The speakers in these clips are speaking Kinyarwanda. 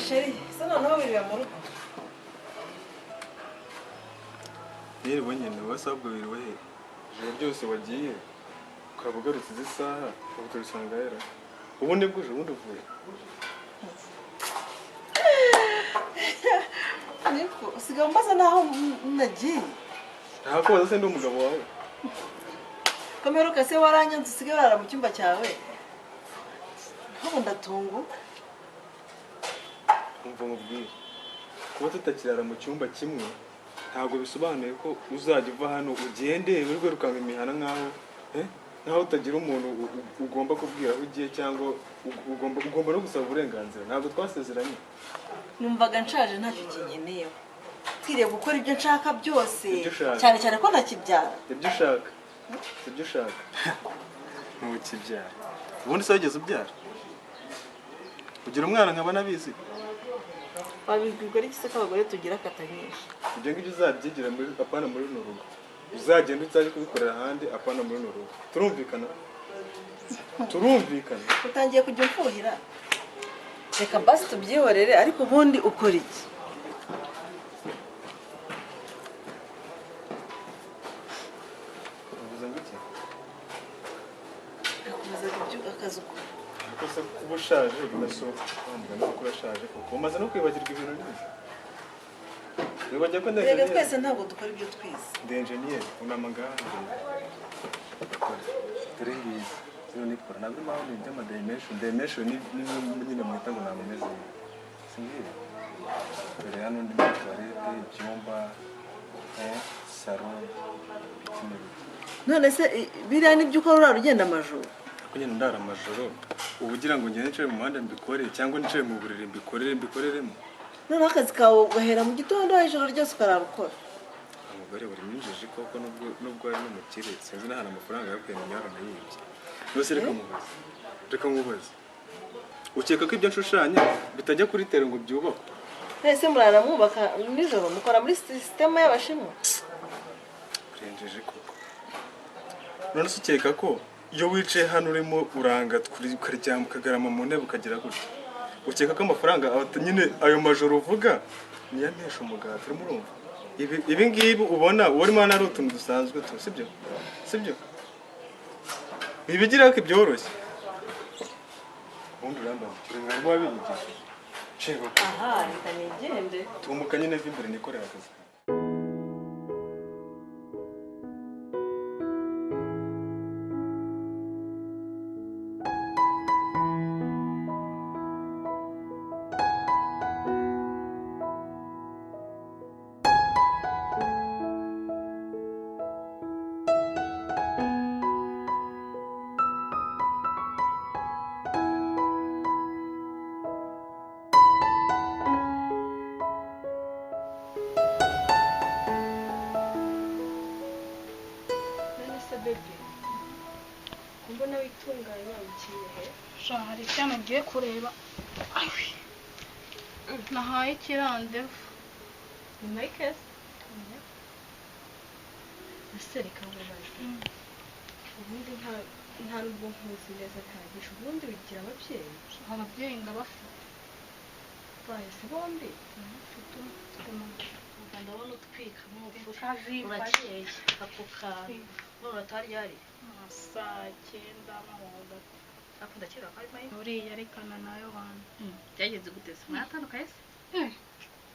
sheri sana naho biriwe mu rugo yewe nyene wasabwe biriwe he je byose wagiye ukabugarutse isaha ubuturisanga era ubundi bwuje ubundi uvuye ariko usigaye umbaza naho nagiye ntako waza se ndi umugabo wawe kameruka se waranyanze usigaye urara mu cyumba cyawe ntabwo ndatungu umva mubwire kuba tutakirara mu cyumba kimwe ntabwo bisobanuye ko uzajya uva hano ugende wirirwe rukanga imihana nkaho utagira umuntu ugomba kubwira aho ugiye cyangwa ugomba no gusaba uburenganzira ntabwo twasezeranye numvaga nshaje ntacyo kinyeneyeho twiriye gukora ibyo nshaka byose cyane cyane ko ntakibyara ibyo ushaka ntukibyara ubundi se wigeze ubyara ugira umwana nkaba nabizi wabibwirwa n'iki se ko abagore tugira katanyinshi ibyo ngibyo uzabyigira muri apana muri runo rugo uzagenda uzaje kubikorera ahandi apana muri runo rugo turumvikana utangiye kujya umfuhira reka basi tubyihorere ariko ubundi ukora iki uvuze ngo iki akubaza ibyo akazi ukora kose kuba ushaje binasohoka wambwa no kurashaje kuko umaze no kwibagirwa ibintu byinshi wibajya ko rega twese ntabwo dukora ibyo twize ndi engineer unamagana turengize zino nikora nabyo mpamvu ni by'ama dimension nyine mwita ngo namumeze singiye dore hano ndi muri toilette ibyumba salon none se biriya nibyo ukora urara ugenda amajoro kunyene ndara amajoro ubugira ngo ngende ncere mu muhanda mbikore cyangwa ncere mu buriri mbikoreremo noneho akazi kawe ugahera mu gitondo ijoro ryose ukarara ukora umugore buri minjije koko nubwo ari n'umukire sinzi n'ahantu amafaranga yakuye mu nyaro nayibye rwose reka nkubaze ukeka ko ibyo nshushanya bitajya kuri tere ngo byubakwe ese murara mwubaka nijoro mukora muri sisiteme y'abashinwa urenjeje koko none se ukeka ko iyo wicaye hano urimo uranga ukaryama ukagarama mu ntebe ukagira gutya ukeka ko amafaranga nyine ayo majoro uvuga niyo mpesha umugati urimo urumva ibi ngibi ubona urimo hano ari utuntu dusanzwe sibyo bibigira ko ibyoroshye ubundi urambaye mwarimu wabigishije aha reka nigende tumuka nyine imbere nikorera akazi mbona witunganya ugiye he shahari cyane ngiye kureba nahaye ikirandevu ni Michael asereka ngobaje ubundi nta nubwo nkuzi neza bihagije ubundi wigira ababyeyi ndabafite bahise bombi ndabona utwika urakeye ako kantu none utaryari saa 9 n'amahondo akunda kera ko arimo uriya arekana nayo hantu byagenze gute se mwatandukanye se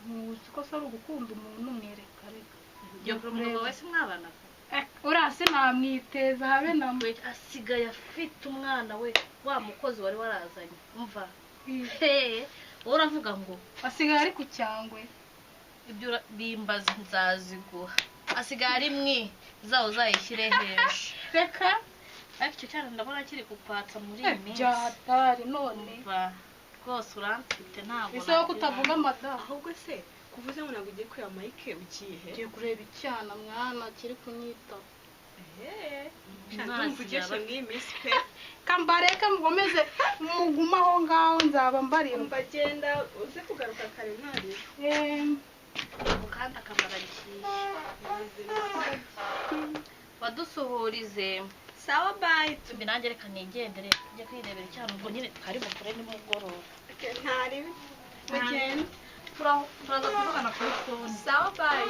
ntuzi ko se ari ugukunda umuntu mwereka reka ibyo umugabo wese mwabana urase namwiteza habe namwe asigaye afite umwana we wa mukozi wari warazanye umva uravuga ngo asigaye ari ku cyangwe ibyo bimbaza nzaziguha asigaye ari mwe zawo zayishyire hejuru reka ariko icyo cyane ndabona kiri kupatsa muri iyi minsi byatari none rwose uramfite ntabwo bisaba kutavuga amata ahubwo se kuvuze ngo ntabwo ugiye kureba Mike ugiye he ngiye kureba icyana mwana kiri kunyita ndumvugisha mw'iyi minsi pe kambareka mugomeze muguma aho ngaho nzaba mbarimba bagenda uze kugaruka kare ntari kandi akamaragiye wadusuhurize sawa bye tumbi nanjye reka nigendere njye kwirebera icyana ubwo nyine twari bukore nimugoroba ntari mugende turaza kuvugana kuri phone. sawa bye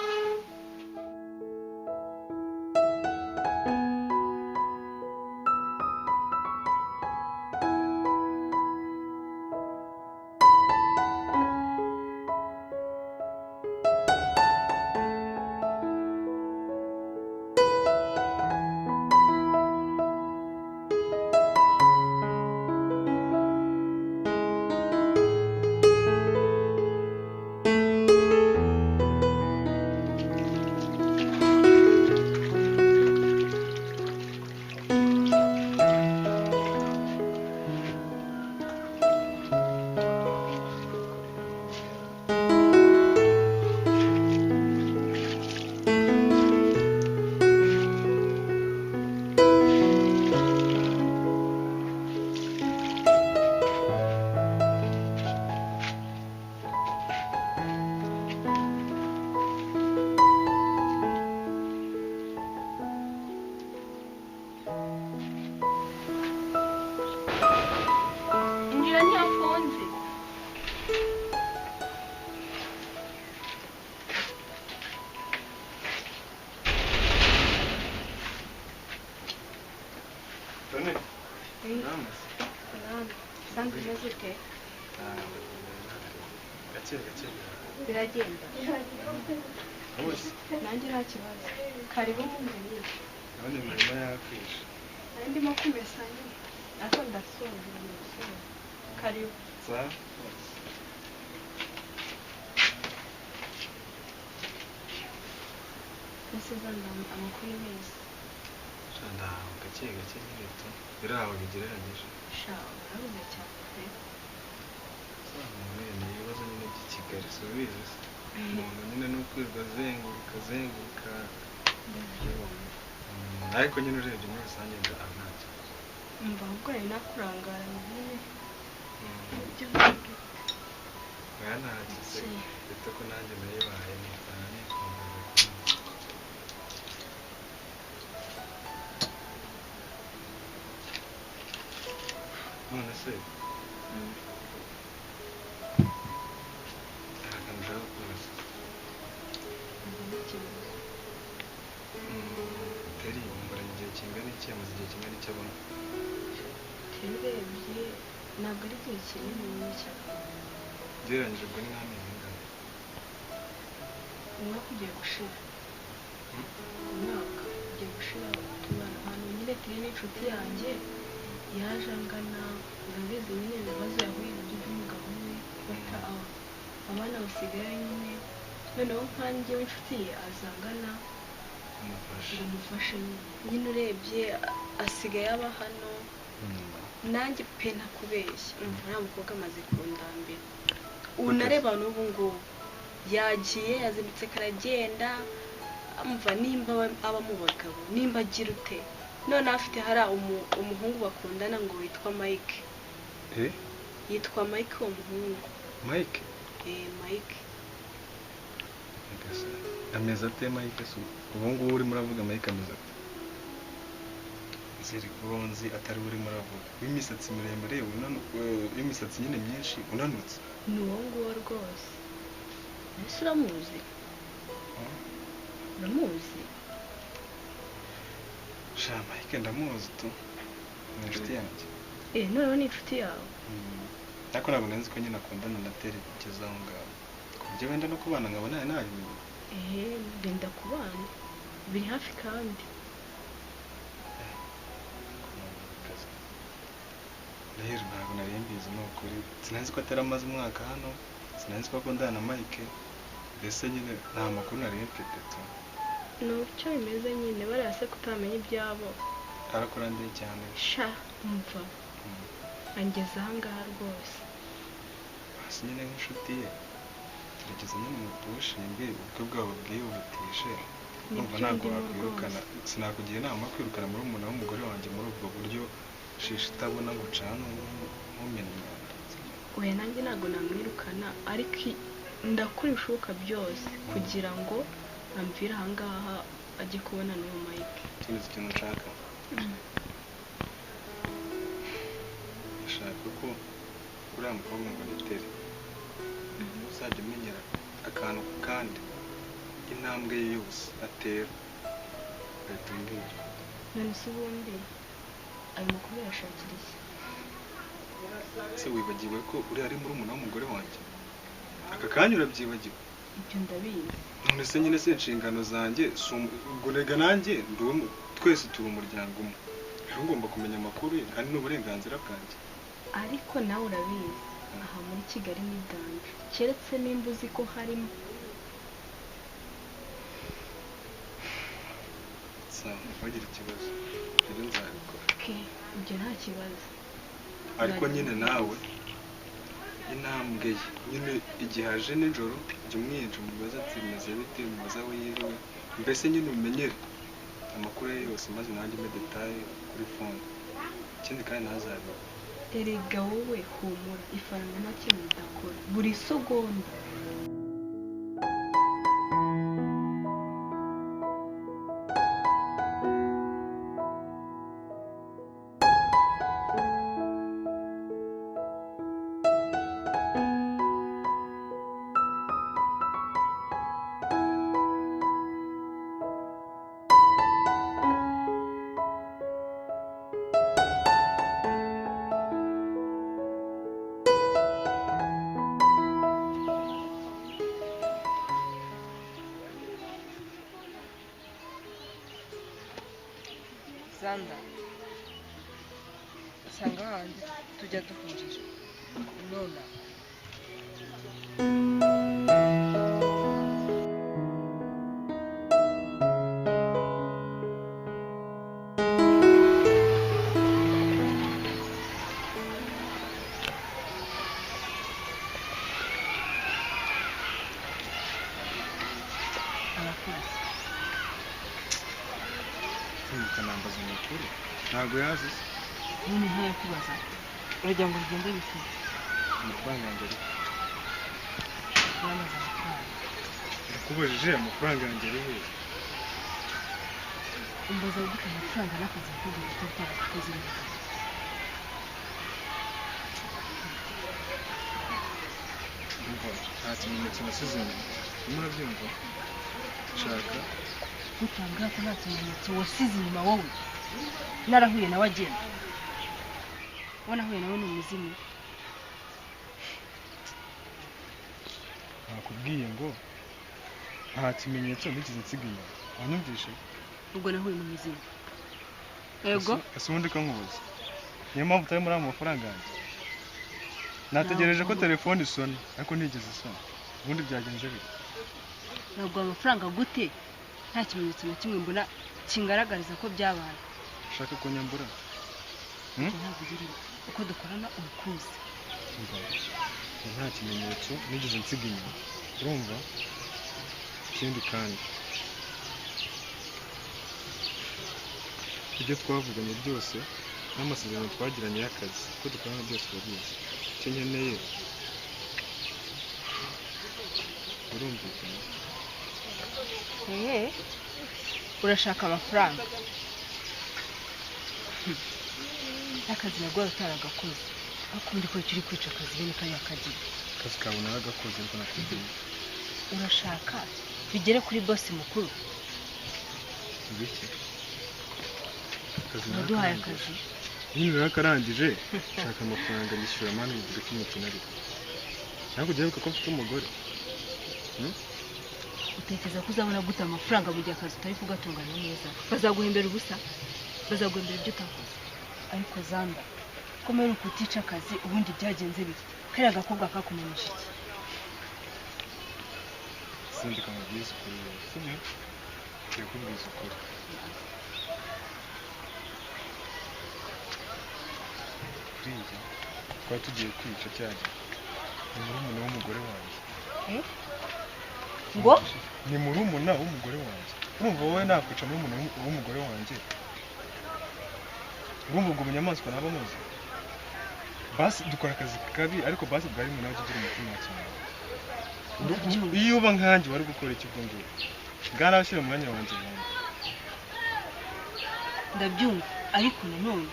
injira ntiyafunze Tone. Namas. sanze umeze ute Gake. biragenda Bose. nanjye nta kibazo karibu mu nzu None imirimo yakwishe. nari ndimo kumesa nyine ariko ndasonza karibu Za. mbese zandamba amakuru meza Shanda gake nyine tu. Biraho bigereranyije. sha urabuze cyane pe None ni ibibazo nyine by'Ikigali subizi. Umuntu nyine no kwirwa azenguruka. Ariko nyine urebye muri rusange ntacyo. umva ahubwo nari nakurangara nyine ibyo Oya ntacyo se. Bita ko nanjye nayibaye nitana nikundaga. None se akandaho kubaza. Teri umuranye igihe kingana iki amaze igihe kingana iki abona. urebye ntabwo ari igihe kinini cyane Ugereranyije ubwo ni nk'amezi angana. umwaka ugiye gushira umwaka ugiye gushira tubana ahantu nyine turi n'inshuti yanjye yaje angana urabizi nyine ibibazo yahuye nabyo by'umugabo we bata abana basigaye nyine noneho nkanjye w'inshuti ye azangana umufashe nyine urebye asigaye aba hano nanjye pe ntakubeshya nta mukobwa amaze kundambira ubu nareba n'ubu ngubu yagiye yazindutse karagenda amva nimba aba mu bagabo nimba agira ute none afite hari umuhungu bakundana ngo witwa Mike yitwa Mike uwo muhungu Mike Mike ameze ate Mike se ubu ngubu urimo uravuga Mike ameze ate ziri bronzi atari urimo uravuga w'imisatsi miremire w'imisatsi nyine myinshi unanutse ni uwo nguwo rwose ese uramuzi sha Mike ndamuzi tu ni inshuti yanjye noneho ni inshuti yawe ariko ntabwo nzi ko nyine akundana na Teri kugeza aho ngaho ku buryo wenda no kubana nkabona nabimenye benda kubana biri hafi kandi rero ntabwo nari mbizi ni ukuri sinanzi ko atari amaze umwaka hano sinanzi ko akundana na Mike mbese nyine nta makuru nari mfite tu ni ucyo bimeze nyine bariya se kutamenya ibyabo arakurandiye cyane sha umva angeze ahangaha rwose hasi nyine nk'inshuti ye turageze nyine mutuwushinge ubukwe bwabo bwihutishe numva ntabwo wakwirukana sinakugira inama yo kwirukana muri umuntu w'umugore wanjye muri ubwo buryo shisha itabona ngo ucana ntumene imyanda oya nanjye ntabwo namwirukana ariko ndakora ibishoboka byose kugira ngo amvire ahangaha ajye kubona n'uwo Mike ikindi kintu nshaka nshaka ko uriya mukobwa ngo ni Teri uzajya umenyera akantu kandi intambwe ye yose atera ugahita umbwira. none se ubundi ayo makuru yashakira iki? Se wibagiwe ko uri ari murumuna w'umugore wanjye? Aka kanya urabyibagiwe? Ibyo ndabizi. None se nyine se inshingano zanjye ubwo rega nanjye twese turi umuryango umwe, rero ngomba kumenya amakuru ye kandi n'uburenganzira bwanjye. Ariko nawe urabizi aha muri Kigali ni danje, keretse nimba uzi ko harimo. Sawa, wagira ikibazo rero nzabikora. Ibyo nta kibazo. Ariko nyine nawe intambwe ye nyine igihe aje nijoro jya umwinjira umubaza ati bimeze bite, umubaza aho yiriwe, mbese nyine umenyere amakuru ye yose maze nanjye mpe detaye kuri phone. Ikindi kandi ntazabe erega wowe humura, ifaranga nta kintu udakora buri segonda. Zanda, usanga hahandi tujya duhurira nona nambaza amakuru ntabwo yazi none ntayo kubaza uragira ngo ugende bifite amafaranga yanjye ari yamaze amafaranga. nakubajije amafaranga yanjye ari he? Umbaza gute amafaranga n'akazi ko gufata akazi neza? Nta kimenyetso nasize inyuma, murabyumva? Nshaka gutanga ko nta kimenyetso wasize inyuma wowe. Narahuye nawe agenda, wanahuye nawe ni umuzimu. nakubwiye ngo nta kimenyetso nigeze nsiga inyuma, wanyumvishe? Ubwo nahuye n'umuzimu. Yego ese ubundi ko nkubuze niyo mpamvu utari muri amafaranga yanjye. Nategereje ko telefone isona ariko ntigeze isona. Ubundi byagenze bite? ntabwo amafaranga gute nta kimenyetso na kimwe mbona kingaragariza ko byabaye. Ushaka ko nyambura? Ntabwo ugiri uko dukorana ubukuzi. Nta kimenyetso nigeze nsiga inyuma, urumva? Ikindi kandi ibyo twavuganye byose n'amasezerano twagiranye y'akazi ko dukorana byose urabizi. Icyo nkeneye urumvikana? Urashaka amafaranga y'akazi nabwo utaragakoze, akundi ko kiri kwica akazi bene kariya kagira. Akazi kawe naragakoze ariko nakubwiye. Urashaka bigere kuri bosi mukuru? Ibiki? Naduhaye akazi nyine narakarangije, nshaka amafaranga nishyura mani mubwire ko imikino ariko ntabwo ujya wibuka ko mfite umugore. Utekereza ko uzabona gute amafaranga mu gihe akazi utari kugatunganya neza? Bazaguhembera ubusa, bazaguhembera ibyo utakoze. Ariko Zanda, ko mbere uko utica akazi ubundi byagenze bite? Kariya gakobwa kakumenyesha iki? Sindi kamubwiza ukuri wowe, sibyo? Ngiye kubwiza ukuri. Buriya twari tugiye kwica cyane, ni murumuna w'umugore wanjye. Ngo? Ni murumuna w'umugore wanjye. Urumva wowe nakwica murumuna w'umugore wanjye? Urumva ubwo bunyamaswa naba muzi? Basi dukora akazi kabi ariko basi bwari mu nawe ugira umutima cyane. Iyo uba nkanjye wari gukora iki ubwo ngubwo? Bwana abashyira umwanya wanjye wanjye. Ndabyumva ariko nanone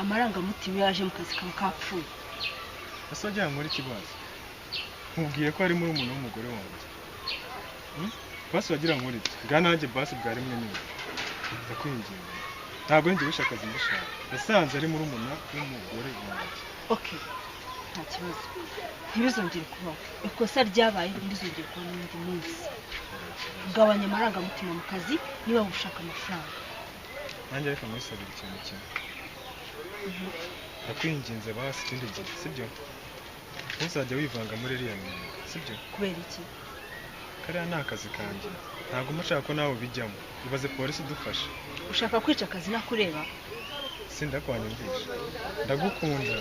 amarangamutima yaje mu kazi kaba kapfuye. Ese wagira ngo muri kibazo? nkubwiye ko ari muri umuntu w'umugore wanjye. Basi wagira ngo urite bwa nanjye basi bwa rimwe n'imwe ndakwinginze. Ntabwo njye wishe akazi mbishaka, nasanze ari muri umuntu w'umugore wanjye. Okay, nta kibazo, ntibizongere kubaho. Ikosa ryabaye ntibizongere kuba n'indi minsi. Gabanya amarangamutima mu kazi niba ushaka amafaranga. Nanjye ariko mwisabira ikintu kimwe. Ndakwinginze basi ikindi gihe, sibyo? Ntuzajya wivanga muri iriya mirimo, sibyo? Kubera iki? Kariya ni akazi kanjye, ntabwo mushaka ko nawe bijyamo. Ibaze polisi idufasha. Ushaka kwica akazi nakureba? Sindakwanyumvisha, ndagukunda.